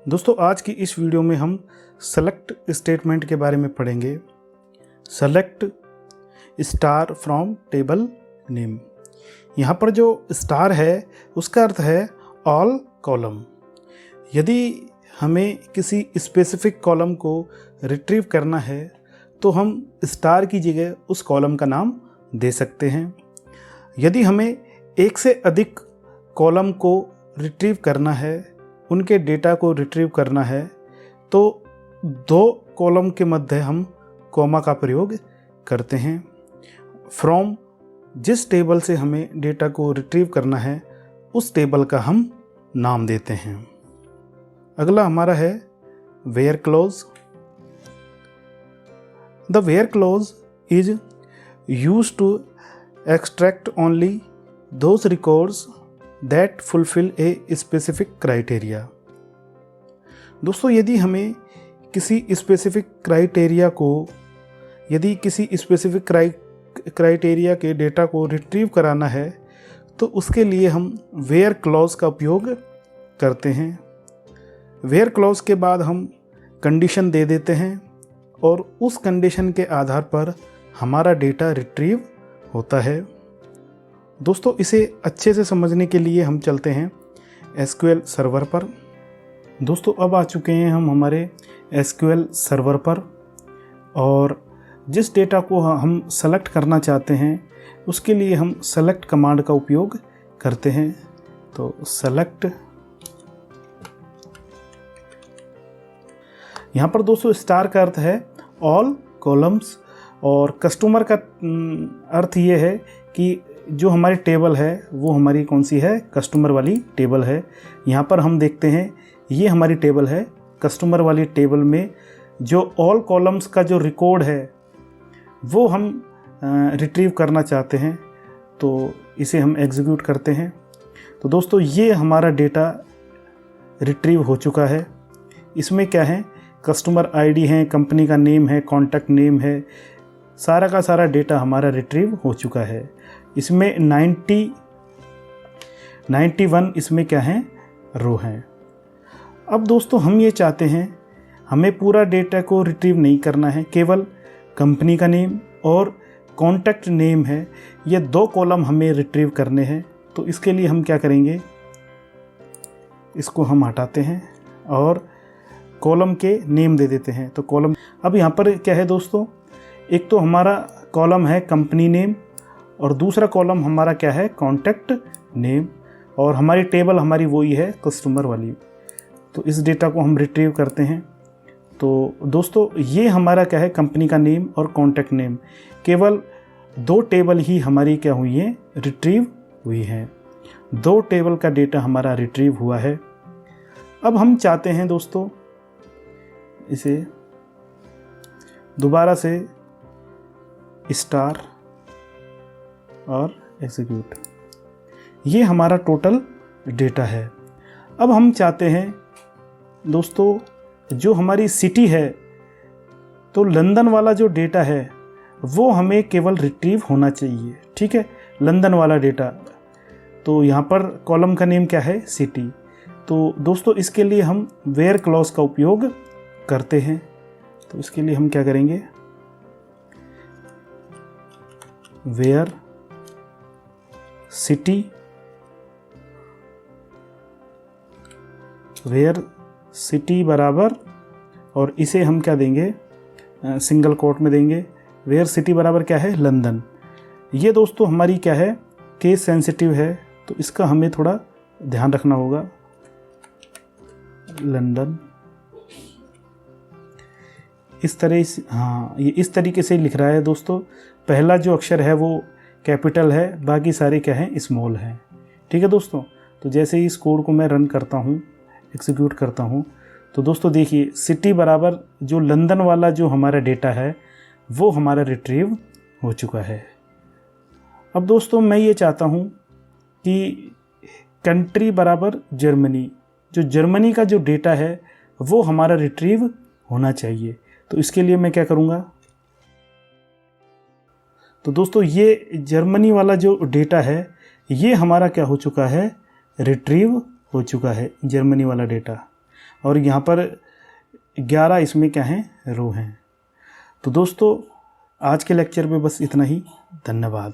दोस्तों आज की इस वीडियो में हम सेलेक्ट स्टेटमेंट के बारे में पढ़ेंगे। Select star from table name. यहाँ पर जो स्टार है उसका अर्थ है ऑल कॉलम। यदि हमें किसी स्पेसिफिक कॉलम को रिट्रीव करना है तो हम स्टार की जगह उस कॉलम का नाम दे सकते हैं। यदि हमें एक से अधिक कॉलम को रिट्रीव करना है, उनके डेटा को रिट्रीव करना है, तो दो कॉलम के मध्य हम कॉमा का प्रयोग करते हैं। फ्रॉम जिस टेबल से हमें डेटा को रिट्रीव करना है उस टेबल का हम नाम देते हैं। अगला हमारा है where clause. The where clause is used to extract only those records that fulfil a specific criteria. दोस्तों यदि हमें किसी स्पेसिफिक क्राइटेरिया के डेटा को रिट्रीव कराना है तो उसके लिए हम वेयर क्लॉज का उपयोग करते हैं। वेयर क्लॉज के बाद हम कंडीशन दे देते हैं और उस कंडीशन के आधार पर हमारा डेटा रिट्रीव होता है। दोस्तों इसे अच्छे से समझने के लिए हम चलते हैं एसक्यूएल सर्वर पर। दोस्तों अब आ चुके हैं हम हमारे एसक्यूएल सर्वर पर और जिस डेटा को हम सेलेक्ट करना चाहते हैं उसके लिए हम सेलेक्ट कमांड का उपयोग करते हैं। तो सेलेक्ट, यहाँ पर दोस्तों स्टार का अर्थ है ऑल कॉलम्स और कस्टमर का अर्थ ये है कि जो हमारी टेबल है वो हमारी कौन सी है, कस्टमर वाली टेबल है। यहाँ पर हम देखते हैं ये हमारी टेबल है। कस्टमर वाली टेबल में जो ऑल कॉलम्स का जो रिकॉर्ड है वो हम रिट्रीव करना चाहते हैं, तो इसे हम एग्जीक्यूट करते हैं। तो दोस्तों ये हमारा डेटा रिट्रीव हो चुका है। इसमें क्या है, कस्टमर आईडी है, कंपनी का नेम है, कॉन्टैक्ट नेम है, सारा का सारा डेटा हमारा रिट्रीव हो चुका है। इसमें 91 इसमें क्या है, रो हैं। अब दोस्तों हम ये चाहते हैं हमें पूरा डेटा को रिट्रीव नहीं करना है, केवल कंपनी का नेम और कॉन्टैक्ट नेम है, ये दो कॉलम हमें रिट्रीव करने हैं। तो इसके लिए हम क्या करेंगे, इसको हम हटाते हैं और कॉलम के नेम दे देते हैं। तो कॉलम, अब यहाँ पर क्या है दोस्तों, एक तो हमारा कॉलम है कंपनी नेम और दूसरा कॉलम हमारा क्या है, कॉन्टैक्ट नेम, और हमारी टेबल हमारी वही है कस्टमर वाली। तो इस डेटा को हम रिट्रीव करते हैं। तो दोस्तों ये हमारा क्या है, कंपनी का नेम और कॉन्टैक्ट नेम, केवल दो टेबल ही हमारी क्या हुई है, रिट्रीव हुई हैं। दो टेबल का डेटा हमारा रिट्रीव हुआ है। अब हम चाहते हैं दोस्तों इसे दोबारा से स्टार और एग्जीक्यूट, ये हमारा टोटल डेटा है। अब हम चाहते हैं दोस्तों जो हमारी सिटी है, तो लंदन वाला जो डेटा है वो हमें केवल रिट्रीव होना चाहिए, ठीक है, लंदन वाला डेटा। तो यहाँ पर कॉलम का नेम क्या है, सिटी। तो दोस्तों इसके लिए हम वेयर क्लॉज का उपयोग करते हैं। तो इसके लिए हम क्या करेंगे, वेयर सिटी बराबर, और इसे हम क्या देंगे, सिंगल कोट में देंगे, वेयर सिटी बराबर क्या है, लंदन। ये दोस्तों हमारी क्या है, केस सेंसिटिव है, तो इसका हमें थोड़ा ध्यान रखना होगा। लंदन इस तरह से, हाँ ये इस तरीके से लिख रहा है दोस्तों। पहला जो अक्षर है वो कैपिटल है, बाकी सारे क्या हैं, स्मॉल हैं, ठीक है दोस्तों। तो जैसे ही इस कोड को मैं रन करता हूँ, एग्जीक्यूट करता हूँ, तो दोस्तों देखिए सिटी बराबर जो लंदन वाला जो हमारा डेटा है वो हमारा रिट्रीव हो चुका है। अब दोस्तों मैं ये चाहता हूँ कि कंट्री बराबर जर्मनी, जो जर्मनी का जो डेटा है वो हमारा रिट्रीव होना चाहिए। तो इसके लिए मैं क्या करूँगा, तो दोस्तों ये जर्मनी वाला जो डेटा है ये हमारा क्या हो चुका है, रिट्रीव हो चुका है जर्मनी वाला डेटा। और यहाँ पर 11 इसमें क्या हैं, रो हैं। तो दोस्तों आज के लेक्चर में बस इतना ही। धन्यवाद।